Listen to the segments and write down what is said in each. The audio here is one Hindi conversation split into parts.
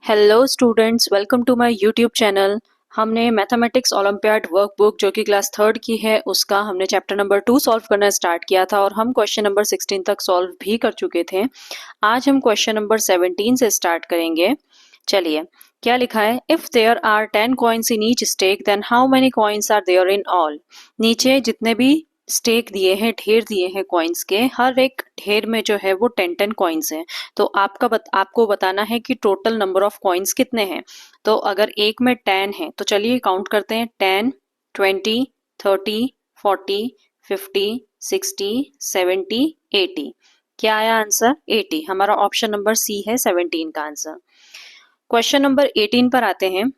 Hello students, welcome to my YouTube channel. हमने मैथमेटिक्स ओलंपियाड वर्कबुक जो कि क्लास थर्ड की है उसका हमने चैप्टर नंबर 2 सॉल्व करना स्टार्ट किया था और हम क्वेश्चन नंबर 16 तक सॉल्व भी कर चुके थे। आज हम क्वेश्चन नंबर 17 से स्टार्ट करेंगे। चलिए, क्या लिखा है? If there are 10 coins in each stack then how many coins are there in all. नीचे जितने भी स्टेक दिए हैं, ढेर दिए हैं कॉइन्स के, हर एक ढेर में जो है वो 10 कॉइन्स हैं। तो आपको बताना है कि टोटल नंबर ऑफ कॉइन्स कितने हैं। तो अगर एक में 10 है तो चलिए काउंट करते हैं। 10, 20, 30, 40, 50, 60, 70, 80। क्या आया आंसर? 80। हमारा ऑप्शन नंबर सी है 17 का आंसर। क्वेश्चन नंबर 18 पर आते हैं।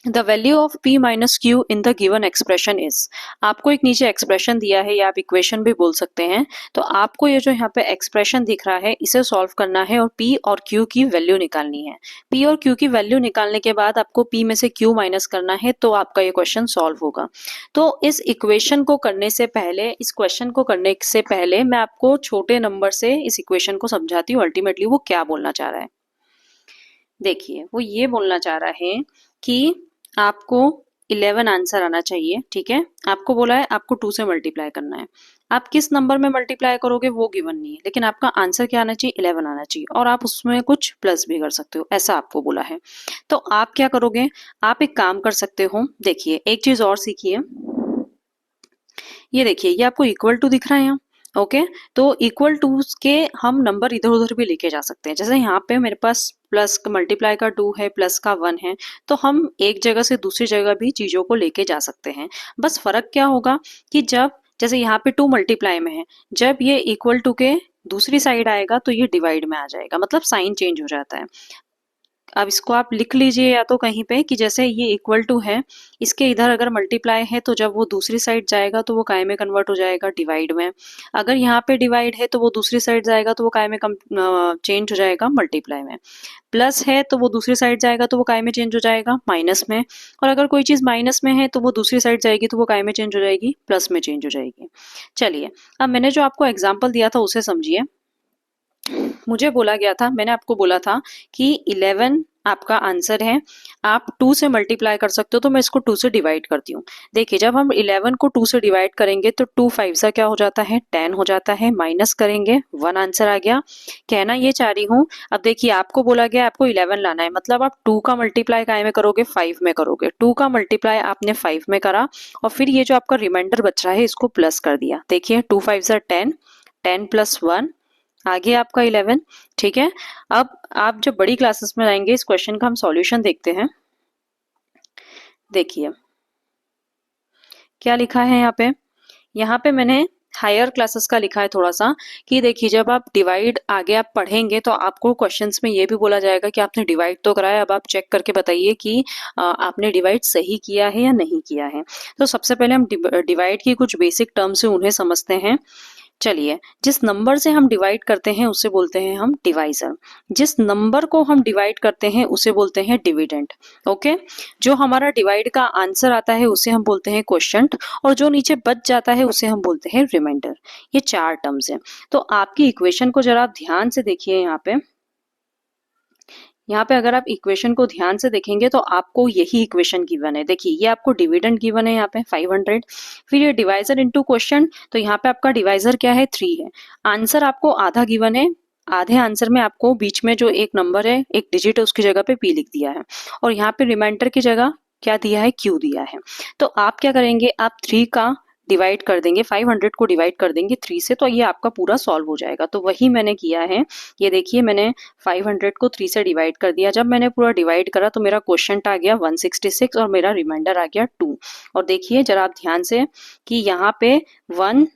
The value of p minus Q in the given expression is. आपको एक नीचे एक्सप्रेशन दिया है या आप इक्वेशन भी बोल सकते हैं। तो आपको ये जो यहाँ पे एक्सप्रेशन दिख रहा है इसे सॉल्व करना है और p और q की वैल्यू निकालनी है। p और q की वैल्यू निकालने के बाद आपको p में से q माइनस करना है तो आपका ये क्वेश्चन सॉल्व होगा। तो इस इक्वेशन को करने से पहले, इस क्वेश्चन को करने से पहले मैं आपको छोटे नंबर से इस इक्वेशन को समझाती हूँ अल्टीमेटली वो क्या बोलना चाह रहा है। देखिए, वो ये बोलना चाह रहा है कि आपको 11 आंसर आना चाहिए। ठीक है, आपको बोला है आपको 2 से मल्टीप्लाई करना है। आप किस नंबर में मल्टीप्लाई करोगे वो गिवन नहीं है, लेकिन आपका आंसर क्या आना चाहिए? 11 आना चाहिए और आप उसमें कुछ प्लस भी कर सकते हो, ऐसा आपको बोला है। तो आप क्या करोगे? आप एक काम कर सकते हो। देखिए, एक चीज और सीखिए। ये देखिए, ये आपको इक्वल टू दिख रहा है यहाँ। ओके, तो इक्वल टू के हम नंबर इधर उधर भी लेके जा सकते हैं। जैसे यहाँ पे मेरे पास प्लस मल्टीप्लाई का 2 है, प्लस का 1 है, तो हम एक जगह से दूसरी जगह भी चीजों को लेके जा सकते हैं। बस फर्क क्या होगा कि जब जैसे यहाँ पे 2 मल्टीप्लाई में है, जब ये इक्वल टू के दूसरी साइड आएगा तो ये डिवाइड में आ जाएगा, मतलब साइन चेंज हो जाता है। अब इसको आप लिख लीजिए या तो कहीं पे कि जैसे ये इक्वल टू है, इसके इधर अगर मल्टीप्लाई है तो जब वो दूसरी साइड जाएगा तो वो काय में कन्वर्ट हो जाएगा? डिवाइड में। अगर यहाँ पे डिवाइड है तो वो दूसरी साइड जाएगा तो वो काय में चेंज हो जाएगा? मल्टीप्लाई में। प्लस है तो वो दूसरी साइड जाएगा तो वो काय में चेंज हो जाएगा? माइनस में। और अगर कोई चीज माइनस में है तो वो दूसरी साइड जाएगी तो वो काय में चेंज हो जाएगी? प्लस में चेंज हो जाएगी। चलिए, अब मैंने जो आपको एग्जाम्पल दिया था उसे समझिए। मुझे बोला गया था, मैंने आपको बोला था कि 11 आपका आंसर है। आप 2 से मल्टीप्लाई कर सकते हो, तो मैं इसको 2 से डिवाइड करती हूँ। देखिए, जब हम 11 को 2 से डिवाइड करेंगे तो 2 5 सा क्या हो जाता है? 10 हो जाता है। माइनस करेंगे, 1 आंसर आ गया। कहना ये चाह रही हूँ, अब देखिए आपको बोला गया आपको 11 लाना है, मतलब आप 2 का मल्टीप्लाई काय में करोगे? 5 में करोगे। 2 का मल्टीप्लाई आपने 5 में करा और फिर ये जो आपका रिमाइंडर बच रहा है इसको प्लस कर दिया। देखिए, 2 5 सा 10, 10 प्लस 1, आगे आपका 11। ठीक है, अब आप जब बड़ी क्लासेस में आएंगे इस क्वेश्चन का हम सॉल्यूशन देखते हैं। देखिए क्या लिखा है यहाँ पे मैंने हायर क्लासेस का लिखा है थोड़ा सा कि देखिए, जब आप डिवाइड आगे आप पढ़ेंगे तो आपको क्वेश्चंस में ये भी बोला जाएगा कि आपने डिवाइड तो कराया, अब आप चेक करके बताइए कि आपने डिवाइड सही किया है या नहीं किया है। तो सबसे पहले हम डिवाइड की कुछ बेसिक टर्म्स है उन्हें समझते हैं। चलिए, जिस नंबर से हम डिवाइड करते हैं उसे बोलते हैं हम डिवाइजर। जिस नंबर को हम डिवाइड करते हैं उसे बोलते हैं डिविडेंड। ओके, जो हमारा डिवाइड का आंसर आता है उसे हम बोलते हैं क्वोशिएंट और जो नीचे बच जाता है उसे हम बोलते हैं रिमाइंडर। ये 4 टर्म्स हैं। तो आपकी इक्वेशन को जरा आप ध्यान से देखिए। यहाँ पे अगर आप इक्वेशन को ध्यान से देखेंगे तो आपको यही इक्वेशन गिवन है। देखिए, ये आपको डिविडेंड गिवन है यहाँ पे 500, फिर ये डिवाइजर इनटू क्वोशिएंट, तो यहाँ पे आपका डिवाइजर क्या है? 3 है। आंसर आपको आधा गिवन है, आधे आंसर में आपको बीच में जो एक नंबर है, एक डिजिट है, उसकी जगह पे p लिख दिया है और यहाँ पे रिमाइंडर की जगह क्या दिया है? q दिया है। तो आप क्या करेंगे? आप 3 का डिवाइड कर देंगे, 500 को डिवाइड कर देंगे 3 से, तो ये आपका पूरा सॉल्व हो जाएगा। तो वही मैंने किया है। ये देखिए, मैंने 500 को 3 से डिवाइड कर दिया। जब मैंने पूरा डिवाइड करा तो मेरा क्वोशिएंट आ गया 166 और मेरा रिमाइंडर आ गया 2। और देखिए जरा आप ध्यान से कि यहाँ पे 1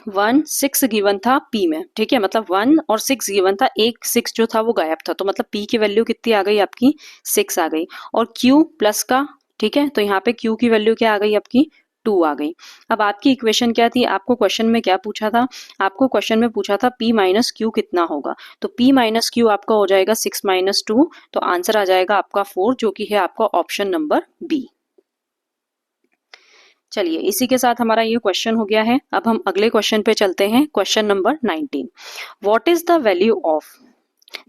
1 6 गिवन था p में। ठीक है, मतलब 1 और 6 गिवन था, एक 6 जो था वो गायब था, तो मतलब p की वैल्यू कितनी आ गई? आपकी 6 आ गई। और q प्लस का, ठीक है, तो यहाँ पे q की वैल्यू क्या आ गई? आपकी 2 आ गई। अब आपकी इक्वेशन क्या थी? आपको क्वेश्चन में क्या पूछा था? आपको क्वेश्चन में पूछा था p माइनस क्यू कितना होगा। तो p माइनस क्यू आपका हो जाएगा 6 माइनस 2, तो आंसर आ जाएगा आपका 4, जो कि है आपका ऑप्शन नंबर बी। चलिए, इसी के साथ हमारा ये क्वेश्चन हो गया है। अब हम अगले क्वेश्चन पे चलते हैं। Question number 19, what is the value of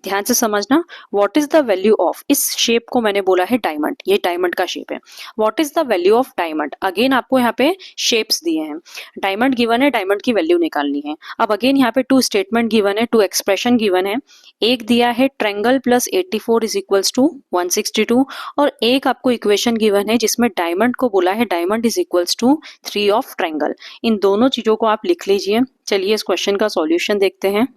ध्यान से समझना। What is the value of, इस शेप को मैंने बोला है डायमंड, ये डायमंड का शेप है। What is the value of diamond, again आपको यहाँ पे शेप्स दिए हैं, डायमंड गिवन है, डायमंड की वैल्यू निकालनी है। अब अगेन यहाँ पे टू स्टेटमेंट गिवन है, टू एक्सप्रेशन गिवन है। एक दिया है triangle plus 84 is equals to 162, और एक आपको इक्वेशन गिवन है जिसमें डायमंड को बोला है diamond is equals to 3 of triangle. इन दोनों चीजों को आप लिख लीजिए। चलिए इस क्वेश्चन का सॉल्यूशन देखते हैं।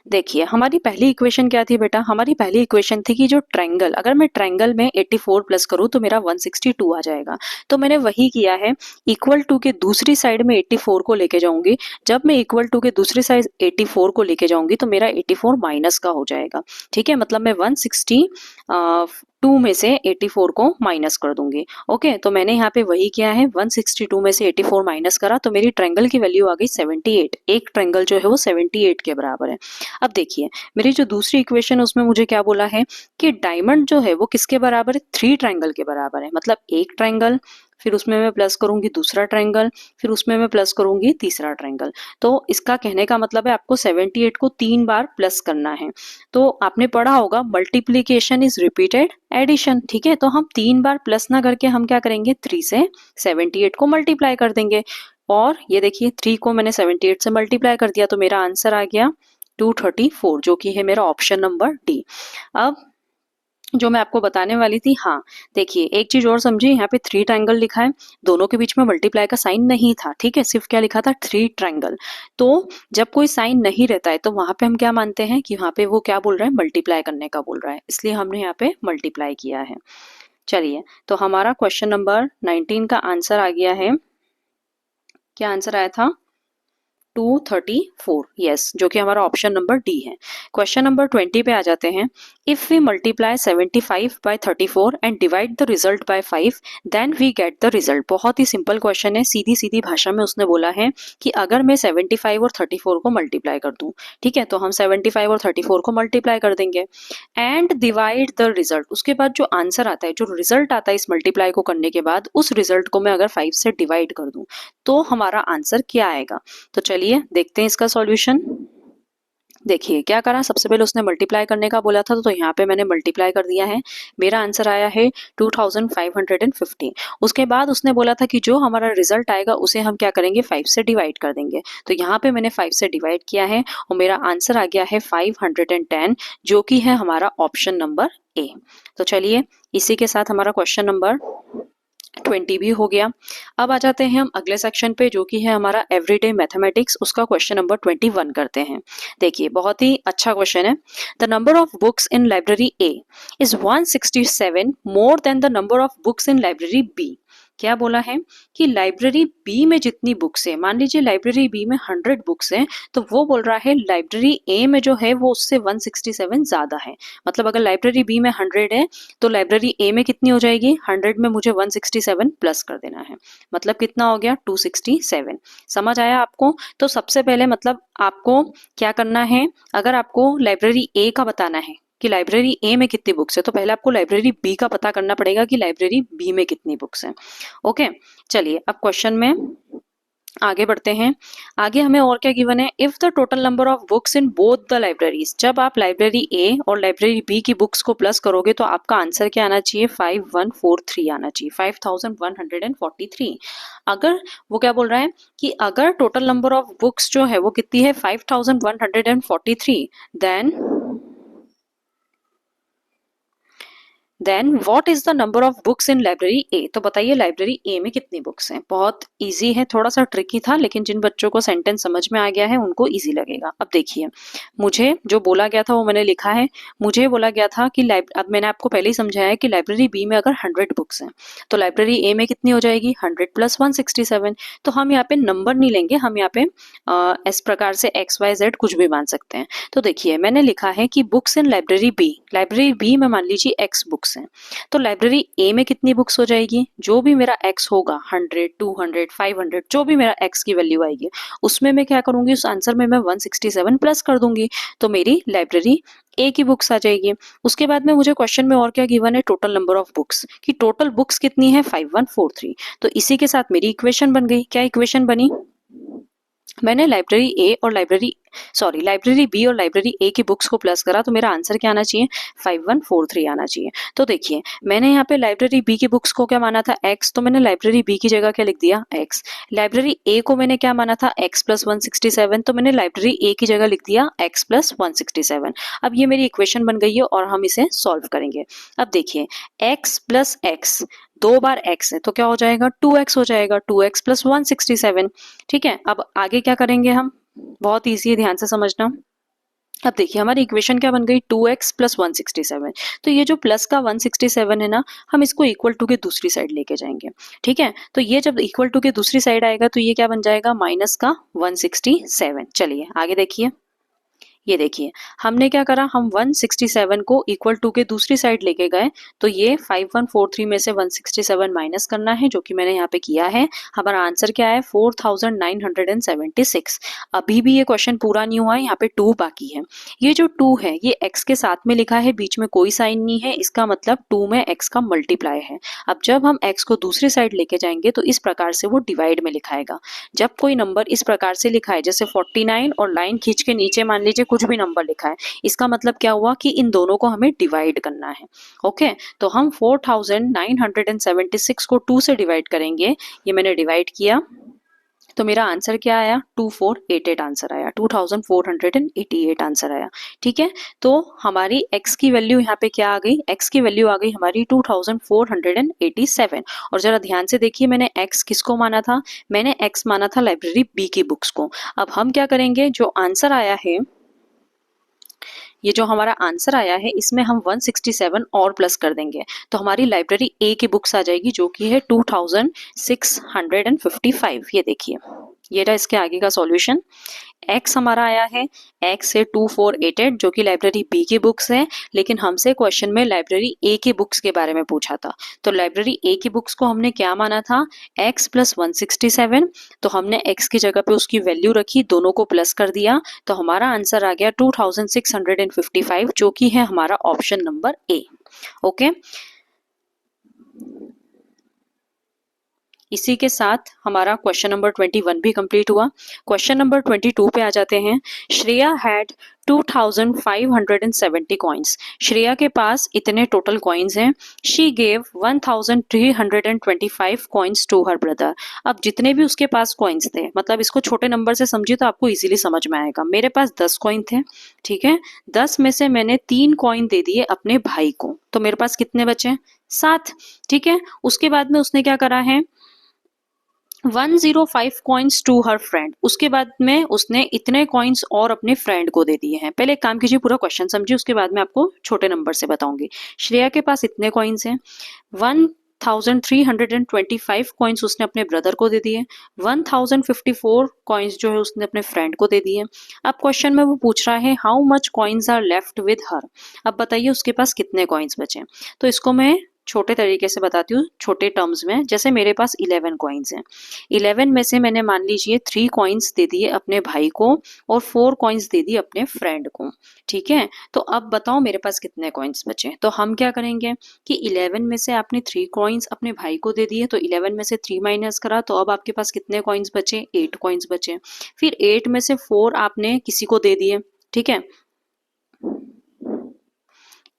देखिए हमारी पहली इक्वेशन क्या थी बेटा, हमारी पहली इक्वेशन थी कि जो ट्रायंगल, अगर मैं ट्रायंगल में 84 प्लस करूं तो मेरा 162 आ जाएगा। तो मैंने वही किया है, इक्वल टू के दूसरी साइड में 84 को लेके जाऊंगी। जब मैं इक्वल टू के दूसरी साइड 84 को लेके जाऊंगी तो मेरा 84 माइनस का हो जाएगा। ठीक है, मतलब मैं 162 में से 84 को माइनस कर दूंगी। ओके, तो मैंने यहाँ पे वही किया है, 162 में से 84 माइनस करा तो मेरी ट्रायंगल की वैल्यू आ गई 78। एक ट्रायंगल जो है वो 78 के बराबर है। अब देखिए मेरी जो दूसरी इक्वेशन है उसमें मुझे क्या बोला है कि डायमंड जो है वो किसके बराबर है, 3 ट्रायंगल के बराबर है। मतलब एक ट्रायंगल, फिर उसमें मैं प्लस करूंगी दूसरा ट्रायंगल, फिर उसमें मैं प्लस करूंगी तीसरा ट्रायंगल। तो इसका कहने का मतलब है आपको 78 को 3 बार प्लस करना है। तो आपने पढ़ा होगा मल्टीप्लीकेशन इज रिपीटेड एडिशन। ठीक है, तो हम 3 बार प्लस ना करके हम क्या करेंगे, 3 से 78 को मल्टीप्लाई कर देंगे। और ये देखिए 3 को मैंने 78 से मल्टीप्लाई कर दिया तो मेरा आंसर आ गया 234, जो कि है मेरा ऑप्शन नंबर डी। अब जो मैं आपको बताने वाली थी, हाँ देखिए एक चीज और समझिए, यहाँ पे 3 ट्रायंगल लिखा है, दोनों के बीच में मल्टीप्लाई का साइन नहीं था। ठीक है, सिर्फ क्या लिखा था, 3 ट्रायंगल। तो जब कोई साइन नहीं रहता है तो वहां पे हम क्या मानते हैं कि वहां पे वो क्या बोल रहा है, मल्टीप्लाई करने का बोल रहा है, इसलिए हमने यहाँ पे मल्टीप्लाई किया है। चलिए तो हमारा क्वेश्चन नंबर 19 का आंसर आ गया है, क्या आंसर आया था, 234, यस, जो कि हमारा ऑप्शन नंबर डी है। क्वेश्चन नंबर 20 पे आ जाते हैं। If we multiply 75 by 34 and divide the result by 5 then we get the result. बहुत ही सिंपल क्वेश्चन है, सीधी सीधी भाषा में उसने बोला है कि अगर मैं 75 और 34 को मल्टीप्लाई कर दूं, ठीक है, तो हम 75 और 34 को मल्टीप्लाई कर देंगे एंड डिवाइड द रिजल्ट। उसके बाद जो आंसर आता है, जो रिजल्ट आता है इस मल्टीप्लाई को करने के बाद, उस रिजल्ट को मैं अगर 5 से डिवाइड कर दूं तो हमारा आंसर क्या आएगा। तो चलिए देखते हैं इसका सॉल्यूशन। देखिए क्या करा, सबसे पहले उसने मल्टीप्लाई करने का बोला था तो यहाँ पे मैंने मल्टीप्लाई कर दिया है, मेरा आंसर आया है 2550। उसके बाद उसने बोला था कि जो हमारा रिजल्ट आएगा उसे हम क्या करेंगे, 5 से डिवाइड कर देंगे। तो यहाँ पे मैंने 5 से डिवाइड किया है और मेरा आंसर आ गया है 510, जो कि है हमारा ऑप्शन नंबर ए। तो चलिए इसी के साथ हमारा क्वेश्चन नंबर 20 भी हो गया। अब आ जाते हैं हम अगले सेक्शन पे, जो कि है हमारा एवरीडे मैथमेटिक्स, उसका क्वेश्चन नंबर 21 करते हैं। देखिए बहुत ही अच्छा क्वेश्चन है। The number of books in library A is 167 more than the number of books in library B. क्या बोला है कि लाइब्रेरी बी में जितनी बुक्स है, मान लीजिए लाइब्रेरी बी में 100 बुक्स हैं, तो वो बोल रहा है लाइब्रेरी ए में जो है वो उससे 167 ज्यादा है। मतलब अगर लाइब्रेरी बी में 100 है तो लाइब्रेरी ए में कितनी हो जाएगी, 100 में मुझे 167 प्लस कर देना है, मतलब कितना हो गया 267। समझ आया आपको। तो सबसे पहले मतलब आपको क्या करना है, अगर आपको लाइब्रेरी ए का बताना है कि लाइब्रेरी ए में कितनी बुक्स है, तो पहले आपको लाइब्रेरी बी का पता करना पड़ेगा कि लाइब्रेरी बी में कितनी बुक्स हैं। ओके, चलिए अब क्वेश्चन में आगे बढ़ते हैं। आगे हमें और क्या गिवन है, if the total number of books in both the libraries. जब आप लाइब्रेरी ए और लाइब्रेरी बी की बुक्स को प्लस करोगे तो आपका आंसर क्या आना चाहिए, 5143 आना चाहिए, 5143। अगर वो क्या बोल रहा है कि अगर टोटल नंबर ऑफ बुक्स जो है वो कितनी है 5143, then what is the number of books in library A. तो बताइए लाइब्रेरी ए में कितनी बुक्स हैं। बहुत इजी है, थोड़ा सा ट्रिकी था, लेकिन जिन बच्चों को सेंटेंस समझ में आ गया है उनको इजी लगेगा। अब देखिए मुझे जो बोला गया था वो मैंने लिखा है। मुझे बोला गया था कि अब मैंने आपको पहले ही समझाया है कि लाइब्रेरी बी में अगर 100 बुक्स हैं तो लाइब्रेरी ए में कितनी हो जाएगी, 100 प्लस 167। तो हम यहाँ पे नंबर नहीं लेंगे, हम यहाँ पे इस प्रकार से XYZ कुछ भी मान सकते हैं। तो देखिए मैंने लिखा है कि बुक्स इन लाइब्रेरी बी में मान लीजिए X बुक्स हैं, तो लाइब्रेरी ए में कितनी बुक्स हो जाएगी, जो भी मेरा X होगा 100, 200, 500, जो भी मेरा X की वैल्यू आएगी उसमें मैं क्या करूंगी, उस आंसर में मैं 167 प्लस कर दूंगी, तो मेरी लाइब्रेरी ए की बुक्स आ जाएगी। उसके बाद में मुझे क्वेश्चन में और क्या गिवन है, टोटल नंबर ऑफ बुक्स, कि टोटल बुक्स कितनी है 5143। तो इसी के साथ मेरी इक्वेशन बन गई। क्या इक्वेशन बनी, मैंने लाइब्रेरी बी और लाइब्रेरी ए की बुक्स को प्लस करा तो मेरा आंसर क्या आना चाहिए, 5143 आना चाहिए। तो देखिए मैंने यहाँ पे लाइब्रेरी बी की बुक्स को क्या माना था, x, तो मैंने लाइब्रेरी बी की जगह क्या लिख दिया, x। लाइब्रेरी ए को मैंने क्या माना था, x प्लस 167, तो मैंने लाइब्रेरी ए की जगह लिख दिया x प्लस 167। अब ये मेरी इक्वेशन बन गई है और हम इसे सॉल्व करेंगे। अब देखिए x प्लस एक्स, 2 बार x है तो क्या हो जाएगा, 2x हो जाएगा, 2x प्लस 167। ठीक है, अब आगे क्या करेंगे हम, बहुत ईजी है, ध्यान से समझना। अब देखिए हमारी इक्वेशन क्या बन गई, 2x प्लस 167। तो ये जो प्लस का 167 है ना, हम इसको इक्वल टू के दूसरी साइड लेके जाएंगे। ठीक है, तो ये जब इक्वल टू के दूसरी साइड आएगा तो ये क्या बन जाएगा, माइनस का 167। चलिए आगे देखिए, ये देखिए हमने क्या करा, हम 167 को इक्वल टू के दूसरी साइड लेके गए, तो ये 5143 में से 167 माइनस करना है, जो कि मैंने यहाँ पे किया है। हमारा आंसर क्या है, 4976। अभी भी ये क्वेश्चन पूरा नहीं हुआ है, यहाँ पे 2 बाकी है। ये जो 2 है ये x के साथ में लिखा है, बीच में कोई साइन नहीं है, इसका मतलब 2 में x का मल्टीप्लाई है। अब जब हम x को दूसरी साइड लेके जाएंगे तो इस प्रकार से वो डिवाइड में लिखाएगा। जब कोई नंबर इस प्रकार से लिखा है, जैसे 49 और लाइन खींच के नीचे मान लीजिए कुछ भी नंबर लिखा है, इसका मतलब क्या हुआ कि इन दोनों को हमें डिवाइड करना है। ओके, तो हम 4976 को 2 से डिवाइड करेंगे। ये मैंने डिवाइड किया तो मेरा आंसर क्या आया, 2488 आंसर आया, 2488 आंसर आया। ठीक है, तो हमारी x की वैल्यू यहाँ पे क्या आ गई, x की वैल्यू आ गई हमारी 2487। और जरा ध्यान से देखिए मैंने x किसको माना था, मैंने x माना था लाइब्रेरी बी की बुक्स को। अब हम क्या करेंगे, जो आंसर आया है, ये जो हमारा आंसर आया है इसमें हम 167 और प्लस कर देंगे, तो हमारी लाइब्रेरी ए की बुक्स आ जाएगी जो कि है 2655। ये देखिए ये रहा इसके आगे का सॉल्यूशन। x हमारा आया है, x है 2488 जो कि लाइब्रेरी बी की बुक्स है, लेकिन हमसे क्वेश्चन में लाइब्रेरी ए की बुक्स के बारे में पूछा था। तो लाइब्रेरी ए की बुक्स को हमने क्या माना था, x प्लस 167, तो हमने x की जगह पे उसकी वैल्यू रखी, दोनों को प्लस कर दिया, तो हमारा आंसर आ गया 2655, जो कि है हमारा ऑप्शन नंबर ए। ओके, इसी के साथ हमारा क्वेश्चन नंबर 21 भी कंप्लीट हुआ। क्वेश्चन नंबर 22 पे आ जाते हैं। Shreya had 2570 coins. श्रेया के पास इतने टोटल कॉइन्स हैं। She gave 1325 coins to her brother. अब जितने भी उसके पास कॉइन्स थे, मतलब इसको छोटे नंबर से समझिए तो आपको इजीली समझ में आएगा। मेरे पास 10 कॉइन थे, ठीक है, 10 में से मैंने 3 कॉइन दे दिए अपने भाई को, तो मेरे पास कितने बचे, 7। ठीक है, उसके बाद में उसने क्या करा है, 105 कॉइन्स टू हर फ्रेंड। उसके बाद में उसने इतने कॉइन्स और अपने फ्रेंड को दे दिए हैं। पहले एक काम कीजिए, पूरा क्वेश्चन समझिए, उसके बाद मैं आपको छोटे नंबर से बताऊंगी। श्रेया के पास इतने कॉइन्स हैं, 1325 कॉइन्स उसने अपने ब्रदर को दे दिए, 1054 कॉइन्स जो है उसने अपने फ्रेंड को दे दिए। अब क्वेश्चन में वो पूछ रहा है how much coins are left with her. अब बताइए उसके पास कितने कॉइन्स बचे। तो इसको मैं छोटे तरीके से बताती हूँ, छोटे टर्म्स में। जैसे मेरे पास 11 कॉइन्स हैं, 11 में से मैंने मान लीजिए 3 कॉइन्स दे दिए अपने भाई को और 4 कॉइन्स दे दिए अपने फ्रेंड को। ठीक है, तो अब बताओ मेरे पास कितने कॉइन्स बचे। तो हम क्या करेंगे कि 11 में से आपने 3 कॉइन्स अपने भाई को दे दिए, तो 11 में से 3 माइनस करा, तो अब आपके पास कितने कॉइन्स बचे, 8 कॉइन्स बचे। फिर 8 में से 4 आपने किसी को दे दिए, ठीक है,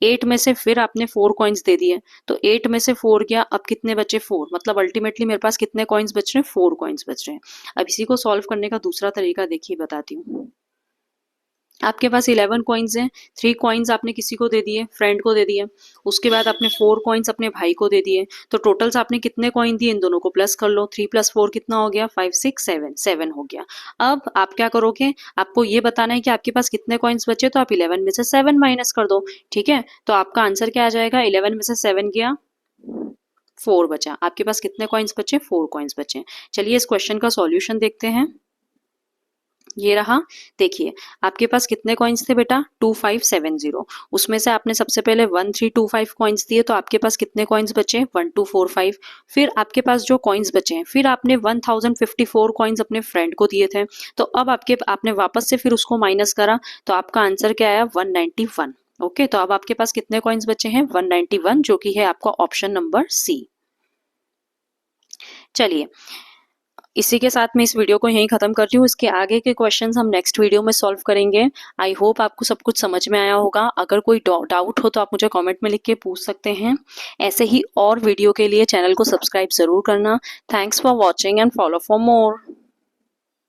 8 में से फिर आपने 4 कॉइन्स दे दिए, तो 8 में से 4 गया, अब कितने बचे, 4। मतलब अल्टीमेटली मेरे पास कितने कॉइन्स बच रहे हैं, 4 कॉइन्स बच रहे हैं। अब इसी को सॉल्व करने का दूसरा तरीका देखिए, बताती हूँ। आपके पास 11 कॉइन्स हैं, 3 कॉइन्स आपने किसी को दे दिए, फ्रेंड को दे दिए, उसके बाद आपने 4 कॉइन्स अपने भाई को दे दिए, तो टोटल्स आपने कितने कॉइन दिए, इन दोनों को प्लस कर लो, 3 + 4 कितना हो गया, 5 6 7 7 हो गया। अब आप क्या करोगे, आपको ये बताना है कि आपके पास कितने कॉइन्स बचे, तो आप 11 में से 7 माइनस कर दो। ठीक है, तो आपका आंसर क्या आ जाएगा, 11 में से 7 गया, 4 बचा। आपके पास कितने कॉइन्स बचे, 4 कॉइन्स बचे। चलिए इस क्वेश्चन का सॉल्यूशन देखते हैं। ये रहा, देखिए आपके पास कितने कॉइन्स थे बेटा, 2570। उसमें से आपने सबसे पहले 1325 कॉइन्स दिए, तो आपके पास कितने कॉइन्स बचे, 1245। फिर आपके पास जो कॉइन्स बचे हैं, फिर आपने 1054 कॉइन्स अपने फ्रेंड को दिए थे, तो अब आपने वापस से फिर उसको माइनस करा, तो आपका आंसर क्या आया, 191। ओके, तो अब आपके पास कितने कॉइन्स बचे हैं, 191, जो कि है आपका ऑप्शन नंबर सी। चलिए इसी के साथ मैं इस वीडियो को यहीं ख़त्म करती हूँ। इसके आगे के क्वेश्चंस हम नेक्स्ट वीडियो में सॉल्व करेंगे। आई होप आपको सब कुछ समझ में आया होगा। अगर कोई डाउट हो तो आप मुझे कमेंट में लिख के पूछ सकते हैं। ऐसे ही और वीडियो के लिए चैनल को सब्सक्राइब ज़रूर करना। Thanks for watching and follow for more.